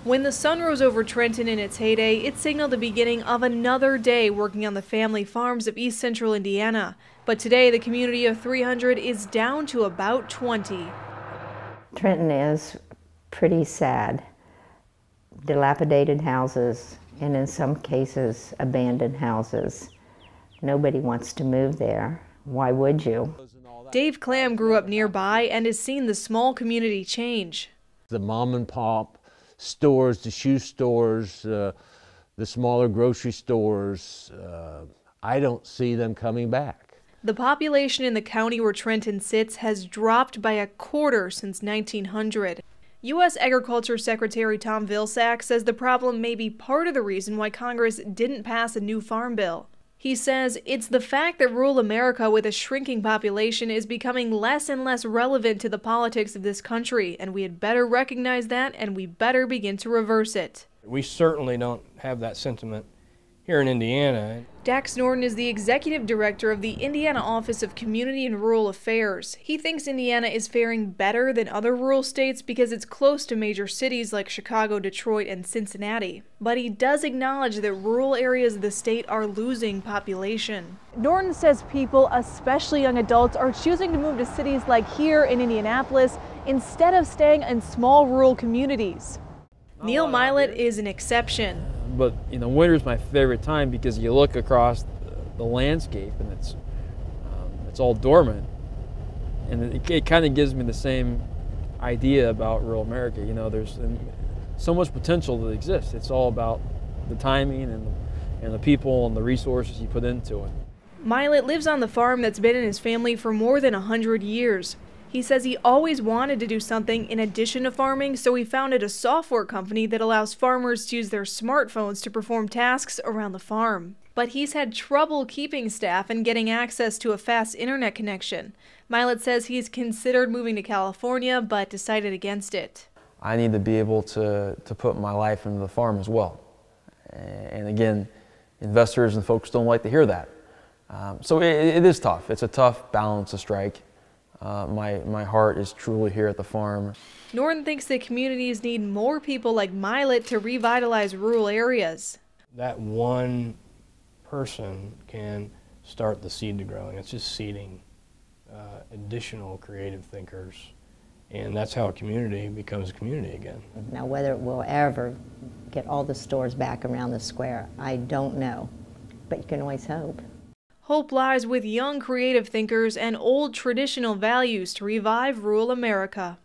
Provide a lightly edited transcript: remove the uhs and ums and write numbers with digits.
When the sun rose over Trenton in its heyday, it signaled the beginning of another day working on the family farms of East Central Indiana. But today, the community of 300 is down to about 20. Trenton is pretty sad. Dilapidated houses, and in some cases, abandoned houses. Nobody wants to move there. Why would you? Dave Clam grew up nearby and has seen the small community change. The mom and pop stores, the shoe stores, the smaller grocery stores, I don't see them coming back. The population in the county where Trenton sits has dropped by a quarter since 1900. U.S. Agriculture Secretary Tom Vilsack says the problem may be part of the reason why Congress didn't pass a new farm bill. He says it's the fact that rural America with a shrinking population is becoming less and less relevant to the politics of this country, and we had better recognize that and we better begin to reverse it. We certainly don't have that sentiment here in Indiana. Dax Norton is the executive director of the Indiana Office of Community and Rural Affairs. He thinks Indiana is faring better than other rural states because it's close to major cities like Chicago, Detroit, and Cincinnati. But he does acknowledge that rural areas of the state are losing population. Norton says people, especially young adults, are choosing to move to cities like here in Indianapolis instead of staying in small rural communities. Neil Milet is an exception. But winter's my favorite time because you look across the landscape and it's all dormant, and it kind of gives me the same idea about rural America. There's so much potential that exists. It's all about the timing and the people and the resources you put into it. Milet lives on the farm that's been in his family for more than 100 years. He says he always wanted to do something in addition to farming, so he founded a software company that allows farmers to use their smartphones to perform tasks around the farm. But he's had trouble keeping staff and getting access to a fast internet connection. Milet says he's considered moving to California, but decided against it. I need to be able to put my life into the farm as well. And again, investors and folks don't like to hear that. So it is tough. It's a tough balance to strike. My heart is truly here at the farm. Norton thinks that communities need more people like Milet to revitalize rural areas. That one person can start the seed to growing. It's just seeding additional creative thinkers, and that's how a community becomes a community again. Now, whether it will ever get all the stores back around the square, I don't know, but you can always hope. Hope lies with young creative thinkers and old traditional values to revive rural America.